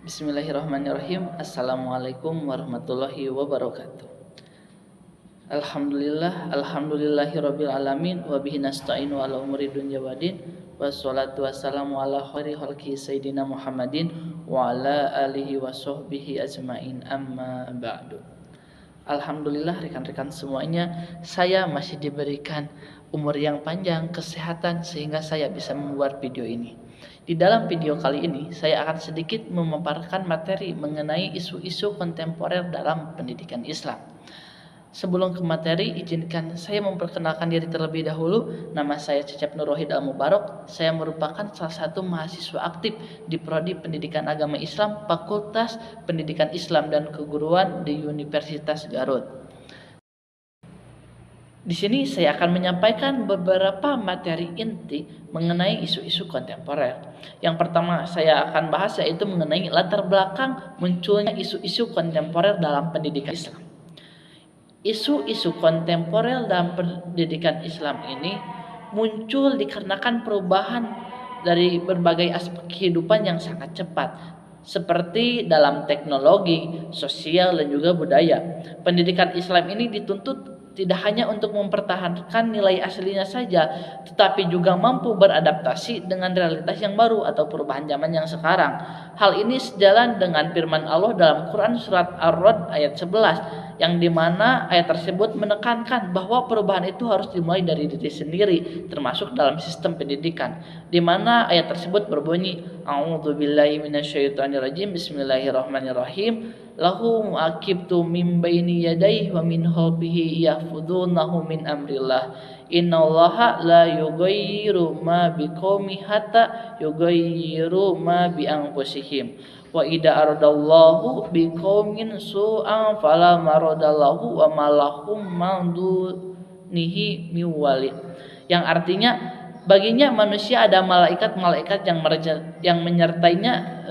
Bismillahirrahmanirrahim. Assalamualaikum warahmatullahi wabarakatuh. Alhamdulillahirabbil alamin wa bihi nasta'inu ala umuri dunya waddin. Wassalatu wassalamu ala khairi khalqi sayidina Muhammadin wa ala alihi wa sahbihi ajmain, amma ba'du. Alhamdulillah rekan-rekan semuanya, saya masih diberikan umur yang panjang, kesehatan, sehingga saya bisa membuat video ini. Di dalam video kali ini, saya akan sedikit memaparkan materi mengenai isu-isu kontemporer dalam pendidikan Islam. Sebelum ke materi, izinkan saya memperkenalkan diri terlebih dahulu. Nama saya Cecep Nur Rohid Al-Mubarak. Saya merupakan salah satu mahasiswa aktif di Prodi Pendidikan Agama Islam, Fakultas Pendidikan Islam dan Keguruan di Universitas Garut. Di sini saya akan menyampaikan beberapa materi inti mengenai isu-isu kontemporer. Yang pertama saya akan bahas yaitu mengenai latar belakang munculnya isu-isu kontemporer dalam pendidikan Islam. Isu-isu kontemporer dalam pendidikan Islam ini muncul dikarenakan perubahan dari berbagai aspek kehidupan yang sangat cepat, seperti dalam teknologi, sosial, dan juga budaya. Pendidikan Islam ini dituntut tidak hanya untuk mempertahankan nilai aslinya saja, tetapi juga mampu beradaptasi dengan realitas yang baru atau perubahan zaman yang sekarang. Hal ini sejalan dengan firman Allah dalam Quran surat Ar-Ra'd ayat 11, yang dimana ayat tersebut menekankan bahwa perubahan itu harus dimulai dari diri sendiri, termasuk dalam sistem pendidikan, di mana ayat tersebut berbunyi, A'udzubillahi minasyaitonirrajim, Bismillahirrahmanirrahim, lahu mu'aqibtu min baini yadayhi wa min khalfihi yahfudunahu min amrillah, innallaha la yughayyiru ma biqaumin hatta yughayyiru ma bi anfusihim, wa idza aradallahu biqaumin su'an fala maradallahu wa malahum mandunihi miwalid. Yang artinya baginya manusia ada malaikat-malaikat yang menyertainya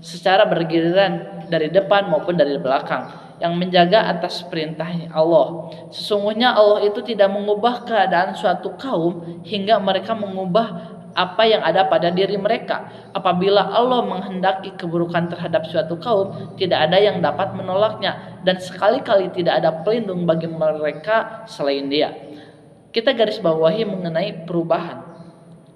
secara bergiliran dari depan maupun dari belakang, yang menjaga atas perintahnya Allah. Sesungguhnya Allah itu tidak mengubah keadaan suatu kaum hingga mereka mengubah apa yang ada pada diri mereka. Apabila Allah menghendaki keburukan terhadap suatu kaum, tidak ada yang dapat menolaknya, dan sekali-kali tidak ada pelindung bagi mereka selain Dia. Kita garis bawahi mengenai perubahan,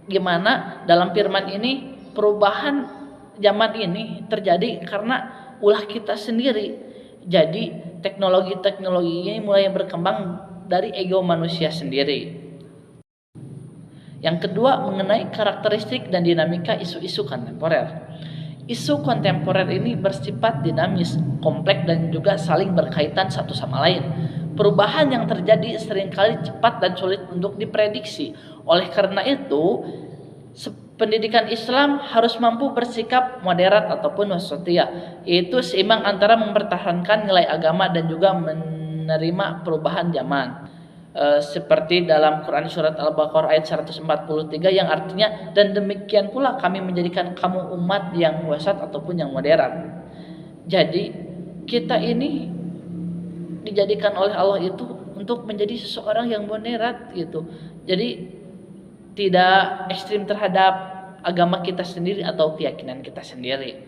gimana dalam firman ini perubahan zaman ini terjadi karena ulah kita sendiri. Jadi teknologi-teknologi ini mulai berkembang dari ego manusia sendiri. Yang kedua mengenai karakteristik dan dinamika isu-isu kontemporer. Isu kontemporer ini bersifat dinamis, kompleks, dan juga saling berkaitan satu sama lain. Perubahan yang terjadi seringkali cepat dan sulit untuk diprediksi. Oleh karena itu, pendidikan Islam harus mampu bersikap moderat ataupun wasatiyah, yaitu seimbang antara mempertahankan nilai agama dan juga menerima perubahan zaman. Seperti dalam Quran surat Al-Baqarah ayat 143 yang artinya, dan demikian pula kami menjadikan kamu umat yang wasat ataupun yang moderat. Jadi kita ini dijadikan oleh Allah itu untuk menjadi seseorang yang moderat gitu. Jadi tidak ekstrim terhadap agama kita sendiri atau keyakinan kita sendiri.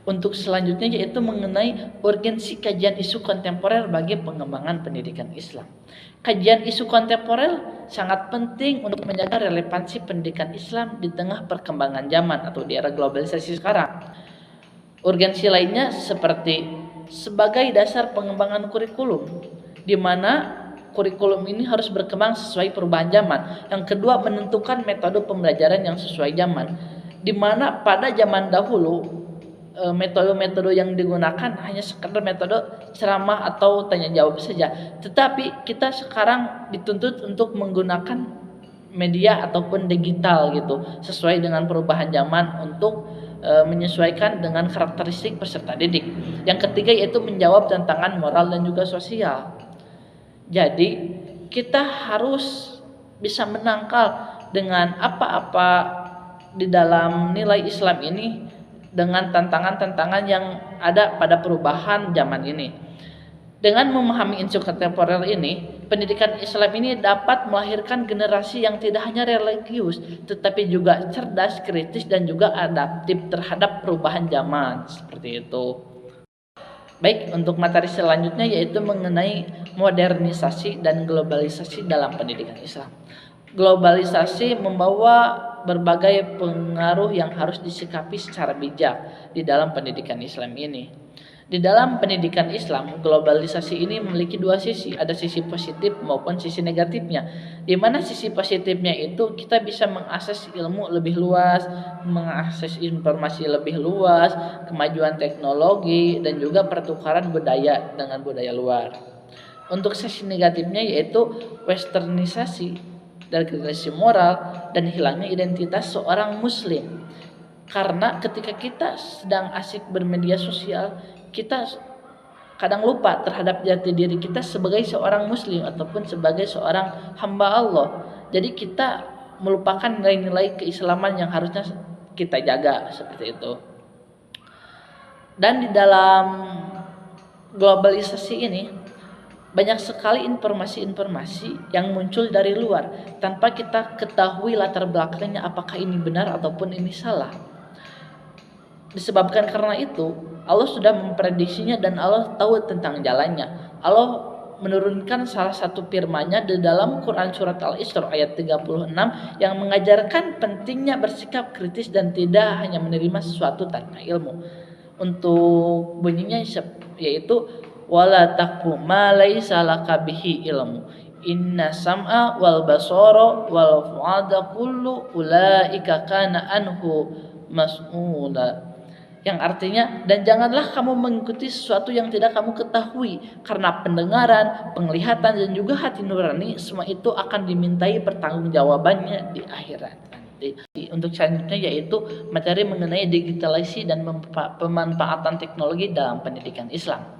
Untuk selanjutnya yaitu mengenai urgensi kajian isu kontemporer bagi pengembangan pendidikan Islam. Kajian isu kontemporer sangat penting untuk menjaga relevansi pendidikan Islam di tengah perkembangan zaman atau di era globalisasi sekarang. Urgensi lainnya seperti sebagai dasar pengembangan kurikulum, di mana kurikulum ini harus berkembang sesuai perubahan zaman. Yang kedua, menentukan metode pembelajaran yang sesuai zaman, di mana pada zaman dahulu metode-metode yang digunakan hanya sekedar metode ceramah atau tanya jawab saja. Tetapi kita sekarang dituntut untuk menggunakan media ataupun digital gitu, sesuai dengan perubahan zaman untuk menyesuaikan dengan karakteristik peserta didik. Yang ketiga yaitu menjawab tantangan moral dan juga sosial. Jadi kita harus bisa menangkal dengan apa-apa di dalam nilai Islam ini dengan tantangan-tantangan yang ada pada perubahan zaman ini. Dengan memahami isu kontemporer ini, pendidikan Islam ini dapat melahirkan generasi yang tidak hanya religius, tetapi juga cerdas, kritis, dan juga adaptif terhadap perubahan zaman. Seperti itu. Baik, untuk materi selanjutnya yaitu mengenai modernisasi dan globalisasi dalam pendidikan Islam. Globalisasi membawa berbagai pengaruh yang harus disikapi secara bijak di dalam pendidikan Islam ini. Di dalam pendidikan Islam, globalisasi ini memiliki dua sisi, ada sisi positif maupun sisi negatifnya. Di mana sisi positifnya itu kita bisa mengakses ilmu lebih luas, mengakses informasi lebih luas, kemajuan teknologi dan juga pertukaran budaya dengan budaya luar. Untuk sisi negatifnya yaitu westernisasi, degradasi moral dan hilangnya identitas seorang muslim. Karena ketika kita sedang asik bermedia sosial, kita kadang lupa terhadap jati diri kita sebagai seorang muslim ataupun sebagai seorang hamba Allah. Jadi kita melupakan nilai-nilai keislaman yang harusnya kita jaga, seperti itu. Dan di dalam globalisasi ini banyak sekali informasi-informasi yang muncul dari luar tanpa kita ketahui latar belakangnya apakah ini benar ataupun ini salah. Disebabkan karena itu, Allah sudah memprediksinya dan Allah tahu tentang jalannya. Allah menurunkan salah satu firman-Nya di dalam Quran surat Al-Isra ayat 36 yang mengajarkan pentingnya bersikap kritis dan tidak hanya menerima sesuatu tanpa ilmu. Untuk bunyinya yaitu wala taqfu ma laisa laka bihi ilmu. Inna sam'a wal basara wal fu'ada kullu ulaika kana anhu mas'ula. Yang artinya, dan janganlah kamu mengikuti sesuatu yang tidak kamu ketahui, karena pendengaran, penglihatan, dan juga hati nurani semua itu akan dimintai pertanggungjawabannya di akhirat nanti. Untuk selanjutnya yaitu materi mengenai digitalisasi dan pemanfaatan teknologi dalam pendidikan Islam.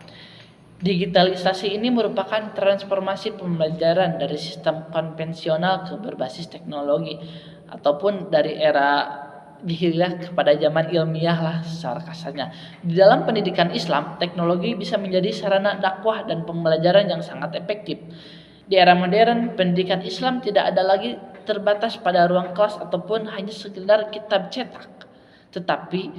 Digitalisasi ini merupakan transformasi pembelajaran dari sistem konvensional ke berbasis teknologi ataupun dari era dihilangkan kepada zaman ilmiah lah secara kasarnya. Di dalam pendidikan Islam, teknologi bisa menjadi sarana dakwah dan pembelajaran yang sangat efektif. Di era modern, pendidikan Islam tidak ada lagi terbatas pada ruang kelas ataupun hanya sekedar kitab cetak, tetapi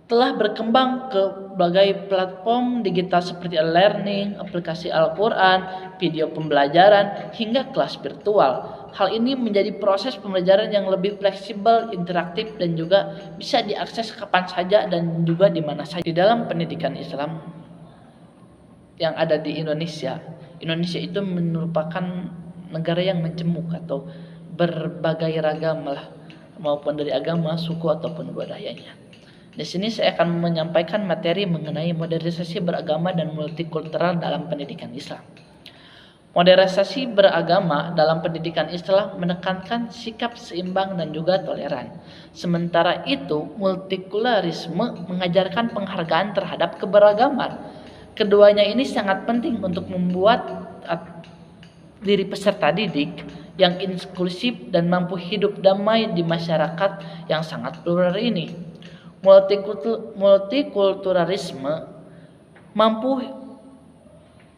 telah berkembang ke berbagai platform digital seperti e-learning, aplikasi Al-Quran, video pembelajaran, hingga kelas virtual. Hal ini menjadi proses pembelajaran yang lebih fleksibel, interaktif, dan juga bisa diakses kapan saja dan juga di mana saja. Di dalam pendidikan Islam yang ada di Indonesia, Indonesia itu merupakan negara yang majemuk atau berbagai ragam lah, maupun dari agama, suku, ataupun budayanya. Di sini saya akan menyampaikan materi mengenai modernisasi beragama dan multikultural dalam pendidikan Islam. Modernisasi beragama dalam pendidikan Islam menekankan sikap seimbang dan juga toleran. Sementara itu, multikulturalisme mengajarkan penghargaan terhadap keberagaman. Keduanya ini sangat penting untuk membuat diri peserta didik yang inklusif dan mampu hidup damai di masyarakat yang sangat plural ini. Multikulturalisme mampu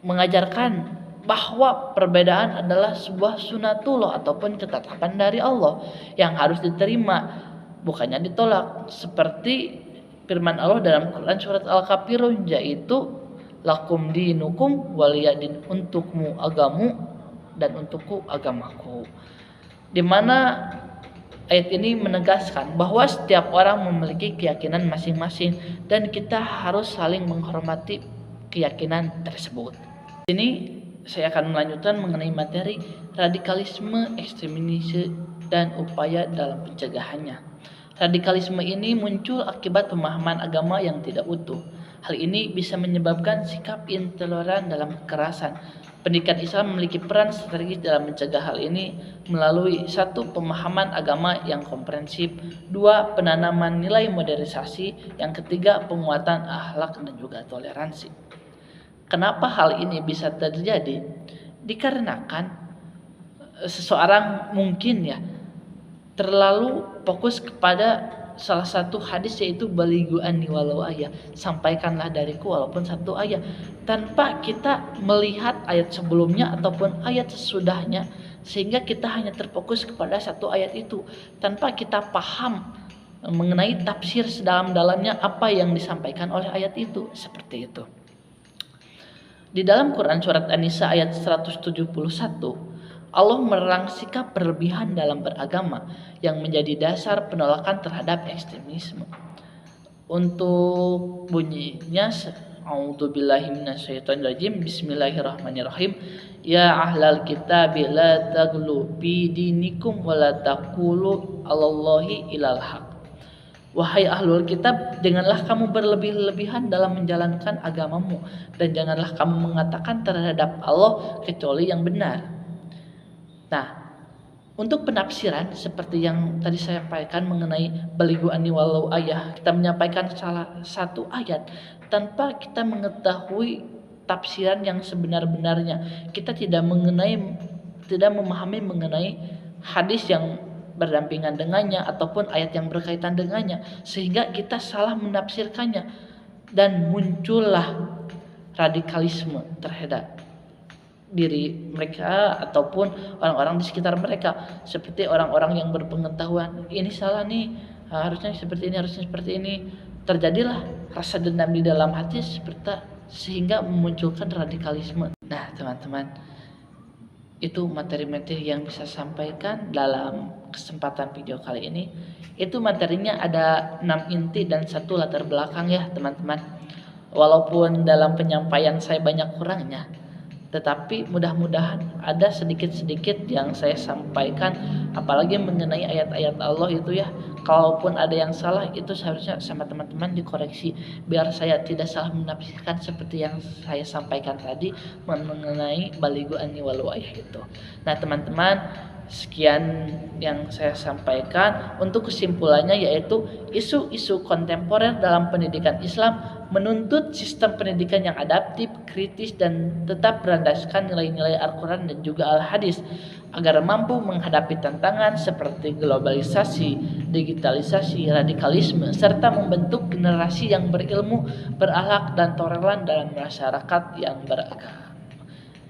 mengajarkan bahwa perbedaan adalah sebuah sunatullah ataupun ketetapan dari Allah yang harus diterima, bukannya ditolak. Seperti firman Allah dalam Quran surat Al-Kafirun, yaitu lakum dinukum waliyadin, untukmu agamu dan untukku agamaku. Di mana ayat ini menegaskan bahwa setiap orang memiliki keyakinan masing-masing dan kita harus saling menghormati keyakinan tersebut. Ini saya akan melanjutkan mengenai materi radikalisme, ekstremisme, dan upaya dalam pencegahannya. Radikalisme ini muncul akibat pemahaman agama yang tidak utuh. Hal ini bisa menyebabkan sikap intoleran dalam kekerasan. Pendidikan Islam memiliki peran strategis dalam mencegah hal ini melalui 1. Pemahaman agama yang komprehensif, 2. Penanaman nilai modernisasi, yang ketiga penguatan akhlak dan juga toleransi. Kenapa hal ini bisa terjadi? Dikarenakan seseorang mungkin terlalu fokus kepada salah satu hadis yaitu balighu anni walau ayat, sampaikanlah dariku walaupun satu ayat, tanpa kita melihat ayat sebelumnya ataupun ayat sesudahnya, sehingga kita hanya terfokus kepada satu ayat itu tanpa kita paham mengenai tafsir sedalam-dalamnya apa yang disampaikan oleh ayat itu. Seperti itu. Di dalam Quran surat An-Nisa ayat 171, Allah melarang sikap berlebihan dalam beragama yang menjadi dasar penolakan terhadap ekstremisme. Untuk bunyinya, A'udzubillahi minasyaitonirrajim. Bismillahirrahmanirrahim. Ya ahlal kitab la taghlu fi dinikum wa la taqulu 'alallahi ilal haq. Wahai ahlul kitab, janganlah kamu berlebih-lebihan dalam menjalankan agamamu, dan janganlah kamu mengatakan terhadap Allah kecuali yang benar. Nah, untuk penafsiran seperti yang tadi saya sampaikan mengenai balighu anni walau ayah, kita menyampaikan salah satu ayat tanpa kita mengetahui tafsiran yang sebenar-benarnya. Kita tidak memahami mengenai hadis yang berdampingan dengannya ataupun ayat yang berkaitan dengannya, sehingga kita salah menafsirkannya dan muncullah radikalisme terhadap diri mereka ataupun orang-orang di sekitar mereka, seperti orang-orang yang berpengetahuan ini salah nih, harusnya seperti ini, harusnya seperti ini. Terjadilah rasa dendam di dalam hati sehingga memunculkan radikalisme. Nah teman-teman, itu materi-materi yang bisa sampaikan dalam kesempatan video kali ini. Itu materinya ada 6 inti dan 1 latar belakang ya teman-teman. Walaupun dalam penyampaian saya banyak kurangnya, tetapi mudah-mudahan ada sedikit-sedikit yang saya sampaikan, apalagi mengenai ayat-ayat Allah itu ya. Kalaupun ada yang salah, itu seharusnya sama teman-teman dikoreksi, biar saya tidak salah menafsirkan seperti yang saya sampaikan tadi mengenai balighu anni walau ayah itu. Nah teman-teman, sekian yang saya sampaikan. Untuk kesimpulannya yaitu isu-isu kontemporer dalam pendidikan Islam menuntut sistem pendidikan yang adaptif, kritis, dan tetap berlandaskan nilai-nilai Al-Quran dan juga Al-Hadis agar mampu menghadapi tantangan seperti globalisasi, digitalisasi, radikalisme, serta membentuk generasi yang berilmu, berakhlak, dan toleran dalam masyarakat yang beragama.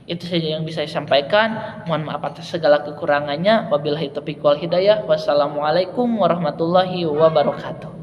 Itu saja yang bisa saya sampaikan. Mohon maaf atas segala kekurangannya. Wabillahi taufiq wal hidayah. Wassalamualaikum warahmatullahi wabarakatuh.